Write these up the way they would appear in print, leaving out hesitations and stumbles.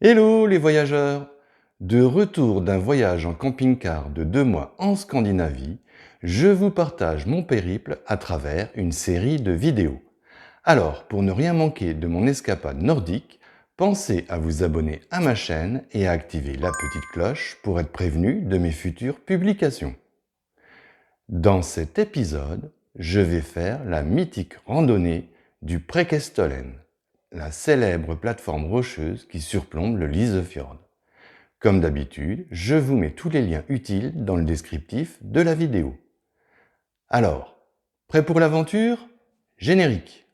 Hello les voyageurs! De retour d'un voyage en camping-car de 2 mois en Scandinavie, je vous partage mon périple à travers une série de vidéos. Alors, pour ne rien manquer de mon escapade nordique, pensez à vous abonner à ma chaîne et à activer la petite cloche pour être prévenu de mes futures publications. Dans cet épisode, je vais faire la mythique randonnée du Prekestollen, la célèbre plateforme rocheuse qui surplombe le Lysefjord. Comme d'habitude, je vous mets tous les liens utiles dans le descriptif de la vidéo. Alors, prêt pour l'aventure? Générique!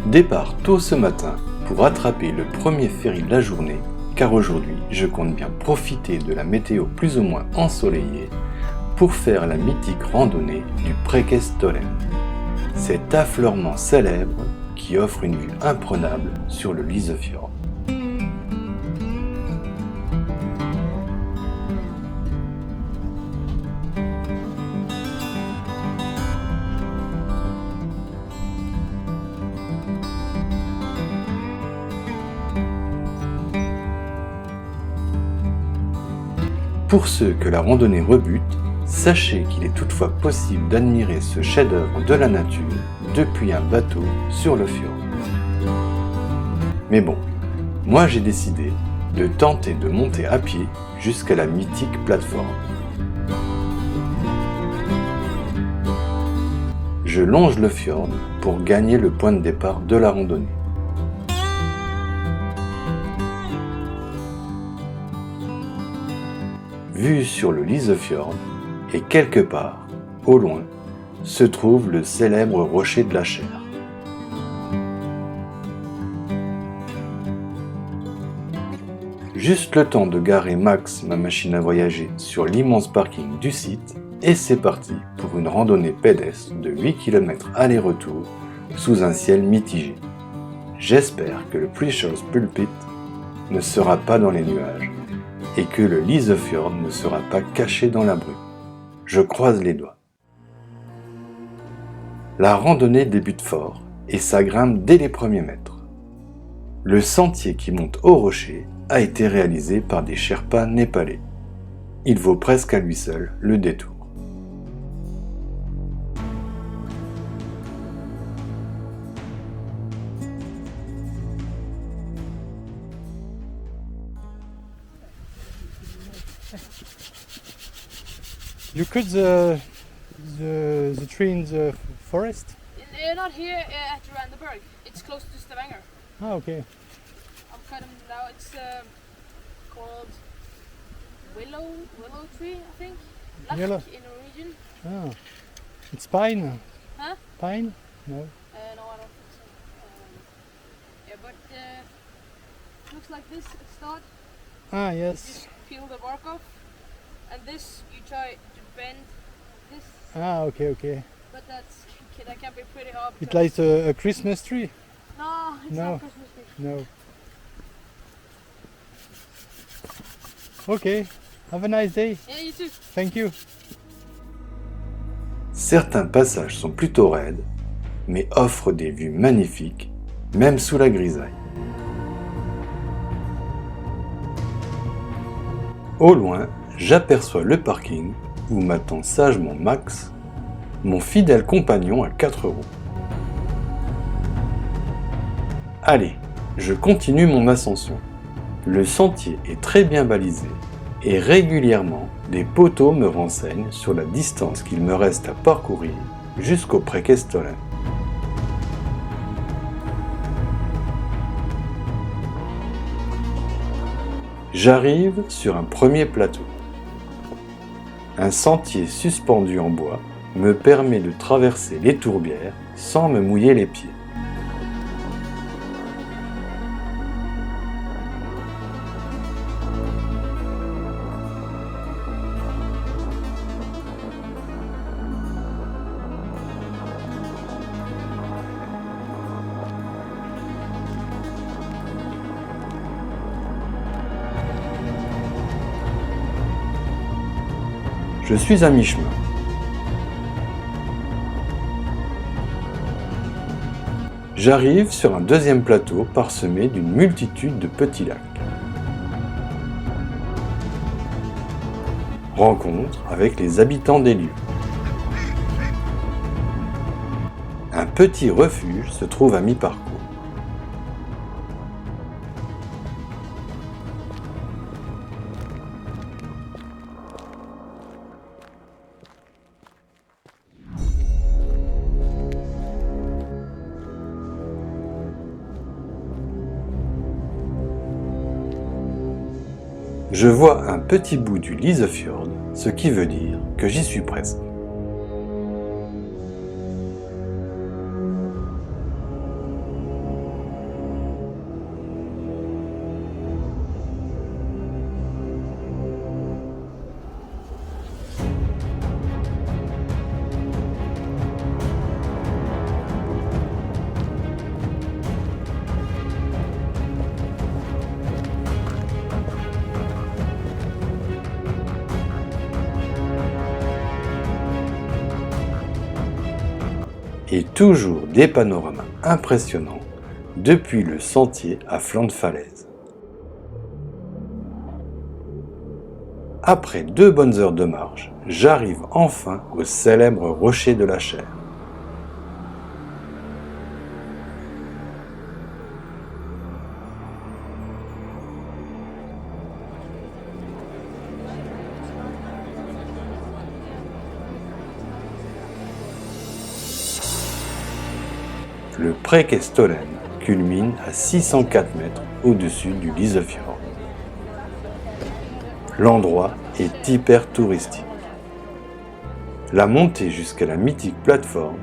Départ tôt ce matin pour attraper le premier ferry de la journée, car aujourd'hui je compte bien profiter de la météo plus ou moins ensoleillée pour faire la mythique randonnée du Prekestollen, cet affleurement célèbre qui offre une vue imprenable sur le Lysefjord. Pour ceux que la randonnée rebute, sachez qu'il est toutefois possible d'admirer ce chef-d'œuvre de la nature depuis un bateau sur le fjord. Mais bon, moi j'ai décidé de tenter de monter à pied jusqu'à la mythique plateforme. Je longe le fjord pour gagner le point de départ de la randonnée. Vue sur le Lysefjord, et quelque part, au loin, se trouve le célèbre rocher de la Chair. Juste le temps de garer Max, ma machine à voyager, sur l'immense parking du site, et c'est parti pour une randonnée pédestre de 8 km aller-retour sous un ciel mitigé. J'espère que le Precious Pulpit ne sera pas dans les nuages et que le Lysefjord ne sera pas caché dans la brume. Je croise les doigts. La randonnée débute fort et ça grimpe dès les premiers mètres. Le sentier qui monte au rocher a été réalisé par des Sherpas népalais. Il vaut presque à lui seul le détour. You cut the tree in the forest? Not here at Randaberg. It's close to Stavanger. Ah, okay. I'll cut them now. It's called willow tree, I think. Lach Yellow. in Norwegian. Ah, it's pine. Huh? Pine? No. No, I don't think so. Yeah, but looks like this at start. Ah, You yes. just peel the bark off, and this you try to bend this, Ah, okay. but that can be pretty hard. It's because- like a Christmas tree? No, it's No. not Christmas tree. No. Okay. Have a nice day. Yeah, you too. Thank you. Certains passages sont plutôt raides, mais offrent des vues magnifiques, même sous la grisaille. Au loin, j'aperçois le parking où m'attend sagement Max, mon fidèle compagnon à 4 roues. Allez, je continue mon ascension. Le sentier est très bien balisé et régulièrement des poteaux me renseignent sur la distance qu'il me reste à parcourir jusqu'au Prekestollen. J'arrive sur un premier plateau. Un sentier suspendu en bois me permet de traverser les tourbières sans me mouiller les pieds. je suis à mi-chemin. J'arrive sur un deuxième plateau parsemé d'une multitude de petits lacs. Rencontre avec les habitants des lieux. Un petit refuge se trouve à mi-parcours. Je vois un petit bout du Lysefjord, ce qui veut dire que j'y suis presque. Et toujours des panoramas impressionnants depuis le sentier à flanc de falaise. Après 2 bonnes heures de marche, j'arrive enfin au célèbre rocher de la Chaire. Le Preikestolen culmine à 604 mètres au-dessus du Lysefjord. L'endroit est hyper touristique. La montée jusqu'à la mythique plateforme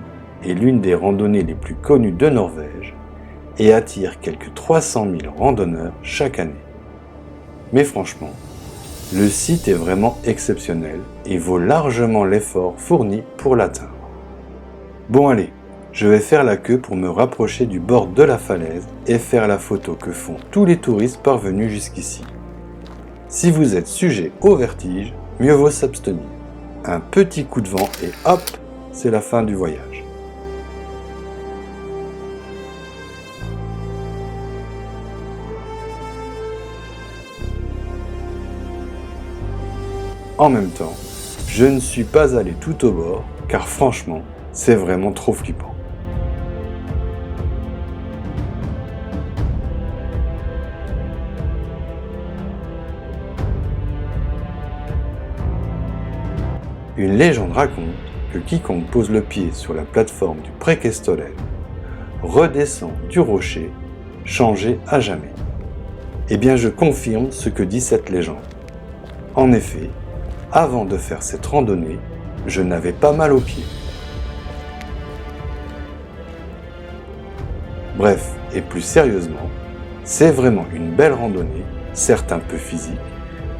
est l'une des randonnées les plus connues de Norvège et attire quelques 300 000 randonneurs chaque année. Mais franchement, le site est vraiment exceptionnel et vaut largement l'effort fourni pour l'atteindre. Bon allez, je vais faire la queue pour me rapprocher du bord de la falaise et faire la photo que font tous les touristes parvenus jusqu'ici. Si vous êtes sujet au vertige, mieux vaut s'abstenir. Un petit coup de vent et hop, c'est la fin du voyage. En même temps, je ne suis pas allé tout au bord, car franchement, c'est vraiment trop flippant. Une légende raconte que quiconque pose le pied sur la plateforme du Preikestolen redescend du rocher, changé à jamais. Eh bien, je confirme ce que dit cette légende. En effet, avant de faire cette randonnée, je n'avais pas mal aux pieds. Bref, et plus sérieusement, c'est vraiment une belle randonnée, certes un peu physique,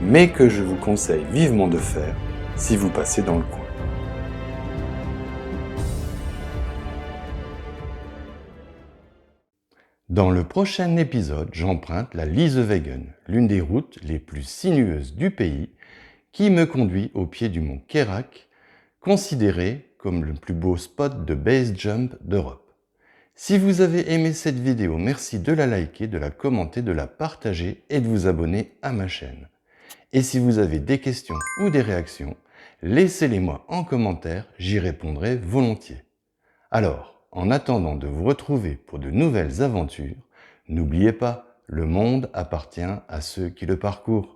mais que je vous conseille vivement de faire si vous passez dans le coin. Dans le prochain épisode, j'emprunte la Lysevegen, l'une des routes les plus sinueuses du pays, qui me conduit au pied du mont Kerak, considéré comme le plus beau spot de base jump d'Europe. Si vous avez aimé cette vidéo, merci de la liker, de la commenter, de la partager et de vous abonner à ma chaîne. Et si vous avez des questions ou des réactions, laissez-les-moi en commentaire, j'y répondrai volontiers. Alors, en attendant de vous retrouver pour de nouvelles aventures, n'oubliez pas, le monde appartient à ceux qui le parcourent.